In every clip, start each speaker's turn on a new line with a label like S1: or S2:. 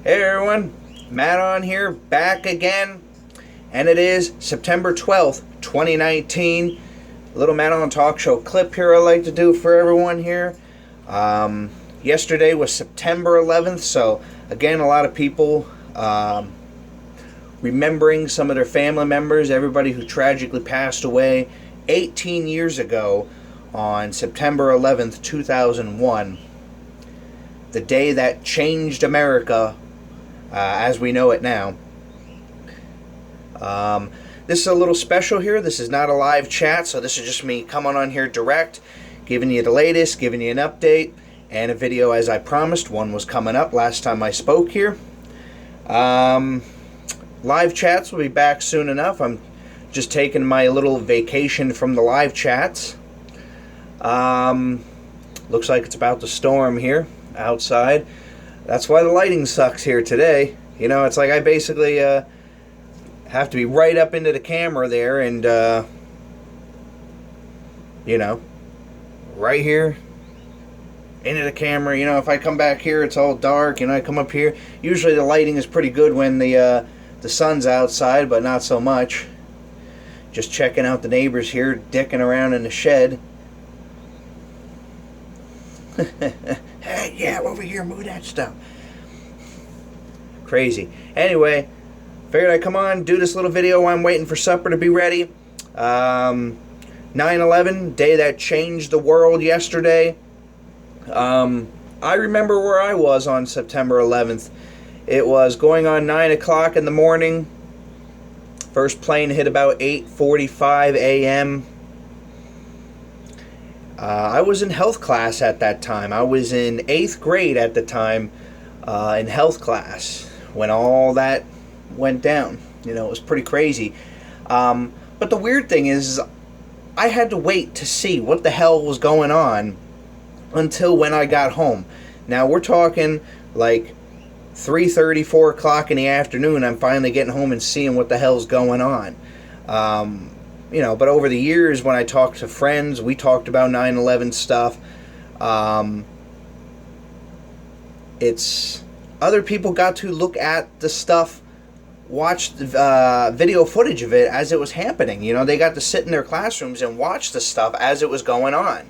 S1: Hey everyone, Matt on here, back again, and it is September 12th, 2019. A little Matt on Talk Show clip here I like to do for everyone here. Yesterday was September 11th, so again, a lot of people remembering some of their family members, everybody who tragically passed away 18 years ago on September 11th, 2001. The day that changed America as we know it now. This is a little special here. This is not a live chat, so this is just me coming on here direct, giving you the latest, giving you an update, and a video as I promised. One was coming up last time I spoke here. Live chats will be back soon enough. I'm just taking my little vacation from the live chats. Looks like it's about to storm here outside. That's why the lighting sucks here today. You know, it's like I basically have to be right up into the camera there and, you know, right here into the camera. You know, if I come back here, it's all dark. You know, I come up here. Usually the lighting is pretty good when the sun's outside, but not so much. Just checking out the neighbors here, dicking around in the shed. Hey, yeah, over here, move that stuff. Crazy. Anyway, figured I'd come on, do this little video while I'm waiting for supper to be ready. 9/11, day that changed the world yesterday. I remember where I was on September 11th. It was going on 9 o'clock in the morning. First plane hit about 8:45 a.m. I was in health class at that time. I was in 8th grade at the time in health class when all that went down. You know, it was pretty crazy. But the weird thing is I had to wait to see what the hell was going on until when I got home. Now, we're talking like 3:30, 4 o'clock in the afternoon. I'm finally getting home and seeing what the hell's going on. You know, but over the years when I talked to friends, we talked about 9/11 stuff. It's other people got to look at the stuff, watch the video footage of it as it was happening. You know, they got to sit in their classrooms and watch the stuff as it was going on.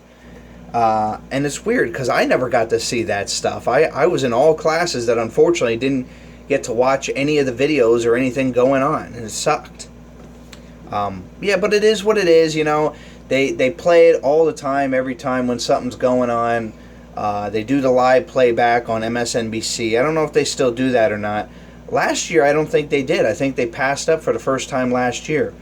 S1: And it's weird because I never got to see that stuff. I was in all classes that unfortunately didn't get to watch any of the videos or anything going on, and it sucked. Yeah, but it is what it is, you know. They play it all the time, every time when something's going on. They do the live playback on MSNBC. I don't know if they still do that or not. Last year, I don't think they did. I think they passed up for the first time last year.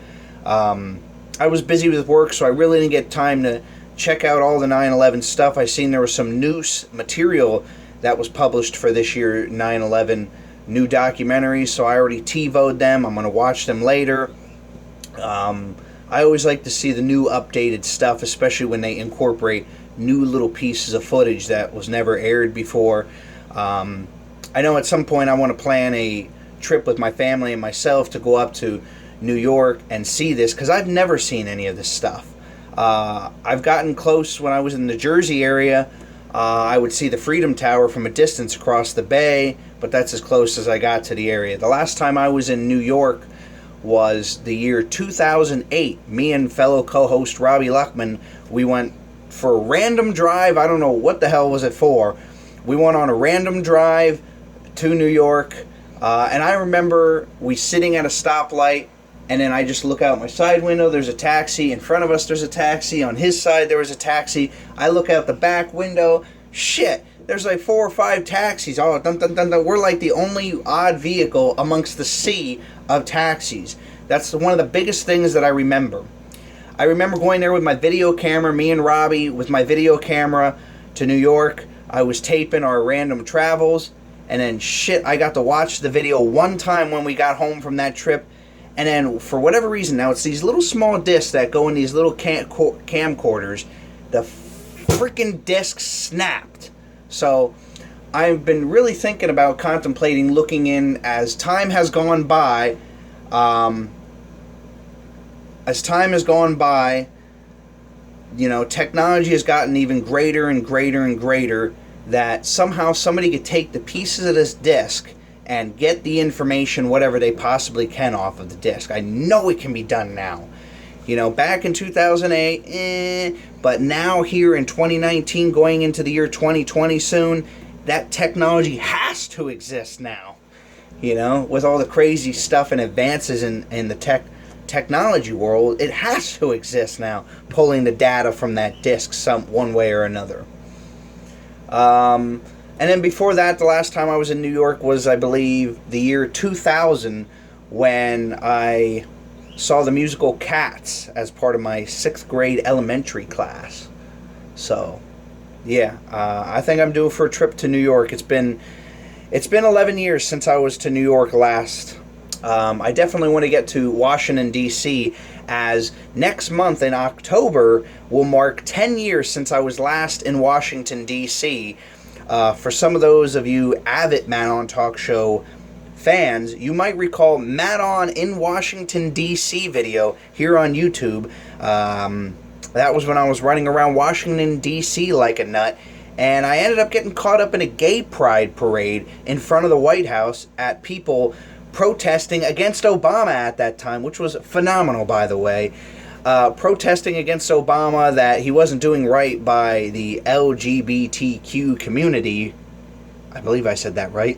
S1: I was busy with work, so I really didn't get time to check out all the 9/11 stuff. I seen there was some news material that was published for this year 9/11 new documentaries, so I already TiVo'd them. I'm going to watch them later. I always like to see the new updated stuff, especially when they incorporate new little pieces of footage that was never aired before. I know at some point I want to plan a trip with my family and myself to go up to New York and see this, because I've never seen any of this stuff. I've gotten close when I was in the Jersey area. I would see the Freedom Tower from a distance across the bay, but that's as close as I got to the area. The last time I was in New York was the year 2008. Me and fellow co-host Robbie Luckman, we went for a random drive. I don't know what the hell was it for. We went on a random drive to New York, and I remember we sitting at a stoplight, and then I just look out my side window, there's a taxi. In front of us, there's a taxi. On his side, there was a taxi. I look out the back window. Shit, there's like 4 or 5 taxis. Oh, dun, dun, dun, dun. We're like the only odd vehicle amongst the sea of taxis. That's one of the biggest things that I remember. I remember going there with my video camera, me and Robbie, with my video camera to New York. I was taping our random travels, and then shit, I got to watch the video one time when we got home from that trip. And then, for whatever reason, now it's these little small discs that go in these little camcorders. The freaking disc snapped. So, I've been really thinking about contemplating looking in as time has gone by. You know, technology has gotten even greater and greater and greater, that somehow somebody could take the pieces of this disc and get the information, whatever they possibly can, off of the disk. I know it can be done now. You know, back in 2008, but now here in 2019, going into the year 2020 soon, that technology has to exist now. You know, with all the crazy stuff and advances in the technology world, it has to exist now, pulling the data from that disk one way or another. And then before that, the last time I was in New York was, I believe, the year 2000, when I saw the musical Cats as part of my 6th grade elementary class. So, yeah, I think I'm due for a trip to New York. It's been 11 years since I was to New York last. I definitely want to get to Washington, D.C., as next month in October will mark 10 years since I was last in Washington, D.C. For some of those of you avid M.A.T. Talk Show fans, you might recall M.A.T. in Washington, D.C. video here on YouTube. That was when I was running around Washington, D.C. like a nut, and I ended up getting caught up in a gay pride parade in front of the White House at people protesting against Obama at that time, which was phenomenal, by the way. Protesting against Obama, that he wasn't doing right by the LGBTQ community. I believe I said that right.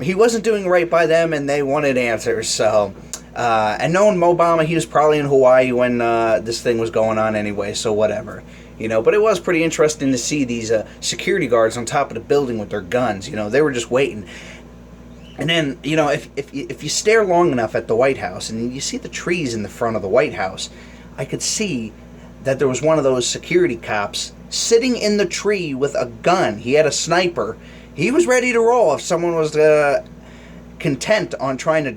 S1: He wasn't doing right by them, and they wanted answers. So, and knowing Obama, he was probably in Hawaii when this thing was going on anyway, so whatever. You know, but it was pretty interesting to see these security guards on top of the building with their guns. You know, they were just waiting. And then, you know, if you stare long enough at the White House and you see the trees in the front of the White House, I could see that there was one of those security cops sitting in the tree with a gun. He had a sniper. He was ready to roll if someone was content on trying to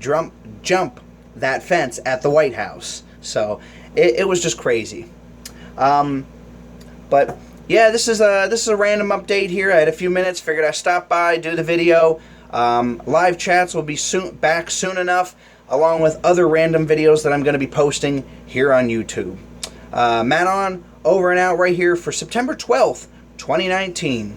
S1: jump that fence at the White House. So it was just crazy. But yeah, this is a random update here. I had a few minutes, figured I'd stop by, do the video. Live chats will be back soon enough, along with other random videos that I'm going to be posting here on YouTube. M.A.T. over and out right here for September 12th, 2019.